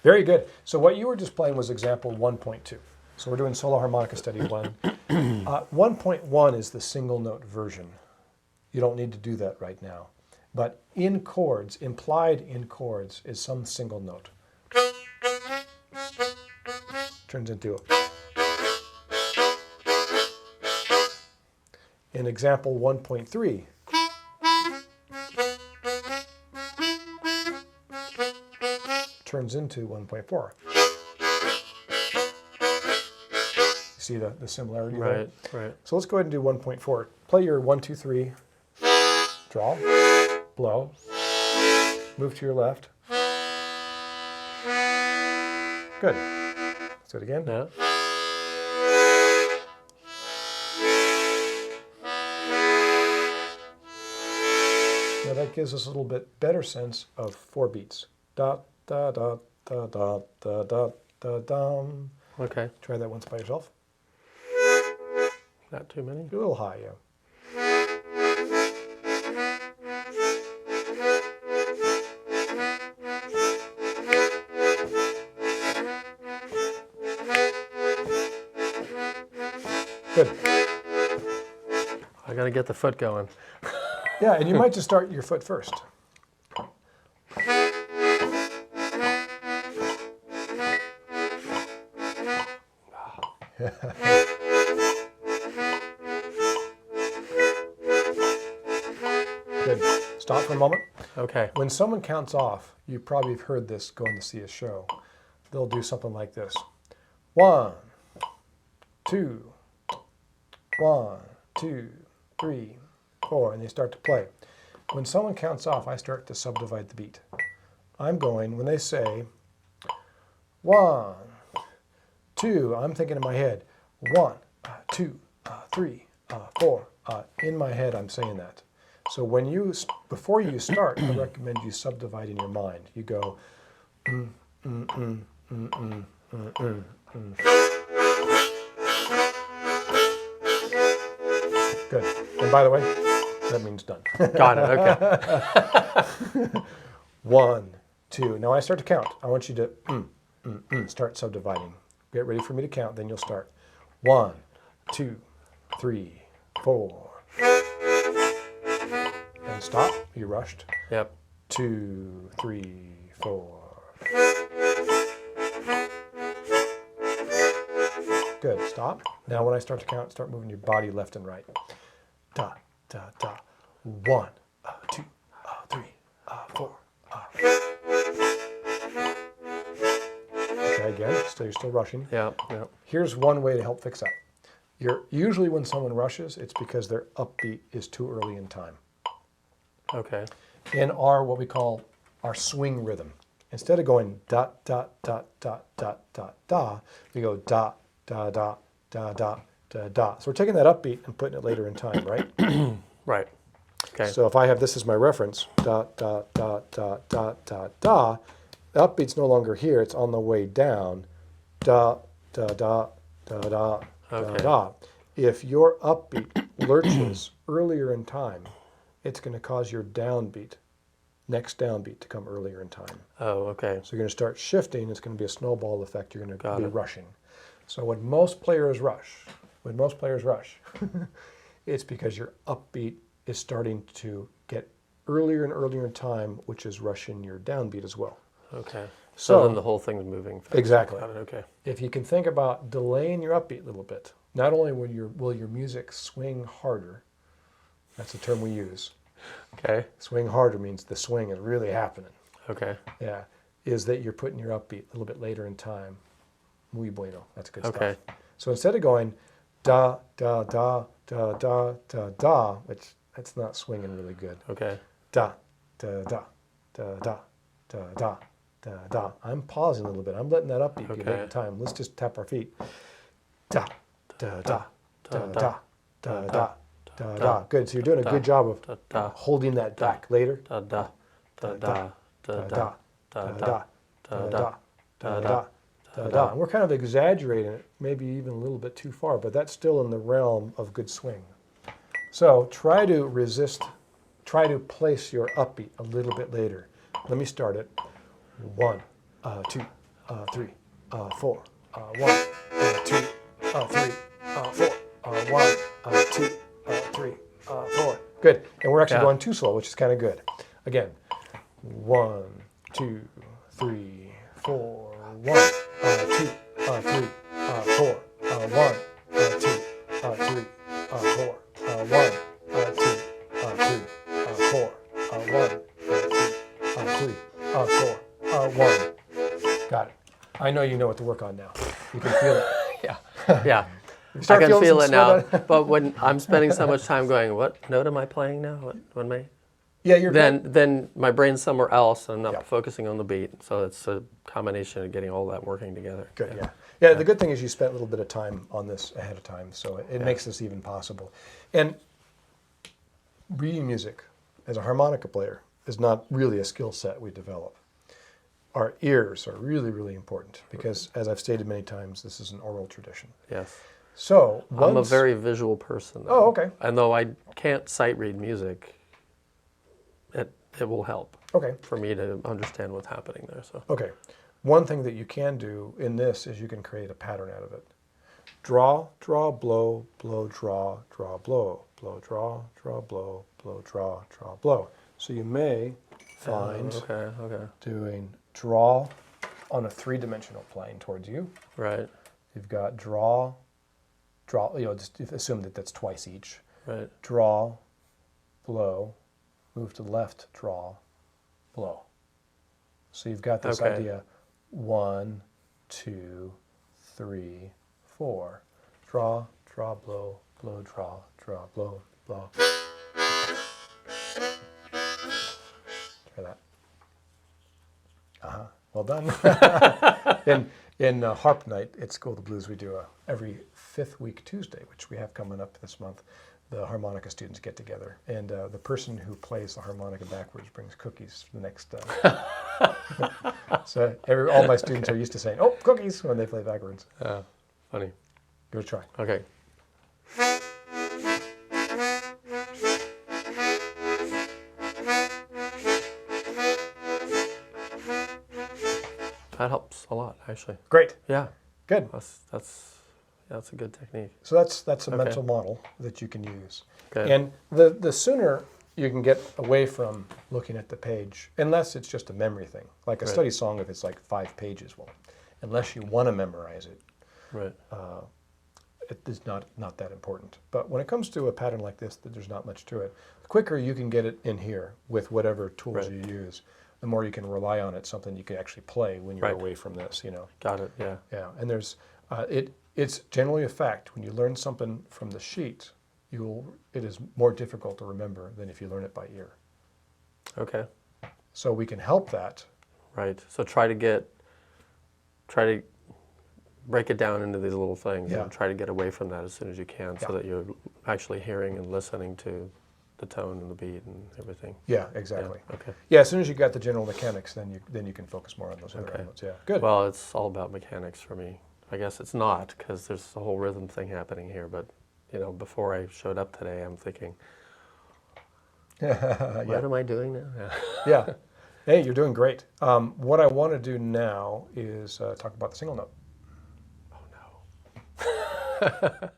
Very good. So what you were just playing was example 1.2. So we're doing solo harmonica study 1. 1.1 is the single note version. You don't need to do that right now. But in chords, implied in chords, is some single note. Turns into a... In example 1.3, turns into 1.4. See the similarity there? Right, right. So let's go ahead and do 1.4. Play your 1, 2, 3, draw, blow, move to your left. Good. Let's do it again. Yeah. Now that gives us a little bit better sense of 4 beats. Da, da, da, da, da, da, da, da, dum. Okay. Try that once by yourself. Not too many. A little high, yeah. Good. I got to get the foot going. Yeah, and you might just start your foot first. Good. Stop for a moment. Okay. When someone counts off, you probably have heard this going to see a show. They'll do something like this. 1, 2, 1, 2, 3, 4, and they start to play. When someone counts off, I start to subdivide the beat. I'm going, when they say 1, 2, I'm thinking in my head, 1, 2, 3, 4. In my head, I'm saying that. So when you, before you start, I recommend you subdivide in your mind. You go, Good. And by the way, that means done. Got it. Okay. 1, 2. Now I start to count. I want you to start subdividing. Get ready for me to count, then you'll start. 1, 2, 3, 4. And stop. You rushed. Yep. 2, 3, 4. Good. Stop. Now when I start to count, start moving your body left and right. Da, da, da. 1, 2, 3, 4. Okay, again, you're still rushing. Yeah, yeah. Here's one way to help fix that. Usually when someone rushes, it's because their upbeat is too early in time. Okay. In our, what we call our swing rhythm, instead of going da, da, da, da, da, da, da, we go da, da, da, da, da, da, da. So we're taking that upbeat and putting it later in time, right? Right. Okay. So if I have this as my reference, da, da, da, da, da, da, da, the upbeat's no longer here, it's on the way down, da, da, da, da, da, da, da. If your upbeat lurches earlier in time, it's going to cause your downbeat, next downbeat, to come earlier in time. Oh, okay. So you're going to start shifting, it's going to be a snowball effect, you're going to be rushing. So when most players rush, it's because your upbeat is starting to get earlier and earlier in time, which is rushing your downbeat as well. Okay. So then the whole thing's moving faster. Exactly. Got it. Okay. If you can think about delaying your upbeat a little bit, not only will your music swing harder, that's the term we use. Okay. Swing harder means the swing is really happening. Okay. Yeah. Is that you're putting your upbeat a little bit later in time. Muy bueno. That's good Okay. stuff. So instead of going da, da, da, da, da, da, da, which that's not swinging really good. Okay. Da, da, da, da, da, da, da, da, da. I'm pausing a little bit. I'm letting that upbeat get in time. Let's just tap our feet. Da, da, da, da, da, da, da, da, da. Good. So you're doing a good job of holding that back later. Da da da da da Da, da da, da da, da, da, da, da, da. And we're kind of exaggerating it, maybe even a little bit too far, but that's still in the realm of good swing. So try to place your upbeat a little bit later. Let me start it. 1, 2, 3, 4, 1, 2, 3, 4, 1, 2, 3, 4. Good. And we're actually going too slow, which is kind of good. Again, 1, 2, 3, 4, 1, 2, 3, 4, 1, 2, 3, 4, 1, 2, 3, 4, 1, 2, 3, 4, 1. Got it. I know you know what to work on now. You can feel it. Yeah. Yeah. I Start can feeling feel some it now. sweat. But when I'm spending so much time going, what note am I playing now? What am I? Yeah, you're Then my brain's somewhere else and I'm not Yeah. focusing on the beat. So it's a combination of getting all that working together. good. Yeah. The good thing is you spent a little bit of time on this ahead of time, so it makes this even possible. And reading music as a harmonica player is not really a skill set we develop. Our ears are really, really important because, as I've stated many times, this is an oral tradition. Yes. So I'm a very visual person. Oh, okay. And though I can't sight read music, it will help Okay. for me to understand what's happening there. So Okay. One thing that you can do in this is you can create a pattern out of it. Draw, draw, blow, blow, draw, draw, blow, blow, draw, draw, blow, blow, draw, draw, blow. So you may find okay. doing draw on a three-dimensional plane towards you. Right. You've got draw, just assume that that's twice each. Right. Draw, blow, move to the left, draw, blow. So you've got this idea, 1, 2, 3, 4. Draw, draw, blow, blow, draw, draw, blow, blow. Try that. Well done. In Harp Night at School of the Blues, we do every 5th week Tuesday, which we have coming up this month. The harmonica students get together, and the person who plays the harmonica backwards brings cookies for the next. So all my students are used to saying, "Oh, cookies!" when they play backwards. Funny. Give it a try. Okay. That helps a lot, actually. Great. Yeah. Good. That's a good technique. So that's a mental model that you can use. Good. And the sooner you can get away from looking at the page, unless it's just a memory thing, like a study song, if it's like 5 pages, well, unless you want to memorize it, Right. it is not that important. But when it comes to a pattern like this, that there's not much to it, the quicker you can get it in here with whatever tools you use, the more you can rely on it, something you can actually play when you're away from this, Got it. Yeah. Yeah, and there's it's generally a fact when you learn something from the sheet, it is more difficult to remember than if you learn it by ear. Okay. So we can help that. Right. So try to break it down into these little things and try to get away from that as soon as you can, so that you're actually hearing and listening to the tone and the beat and everything. Yeah, exactly. Yeah. Okay. Yeah, as soon as you got the general mechanics, then you can focus more on those other elements. Yeah, good. Well, it's all about mechanics for me. I guess it's not, because there's a whole rhythm thing happening here. But before I showed up today, I'm thinking, what am I doing now? Yeah. Hey, you're doing great. What I want to do now is talk about the single note. Oh no.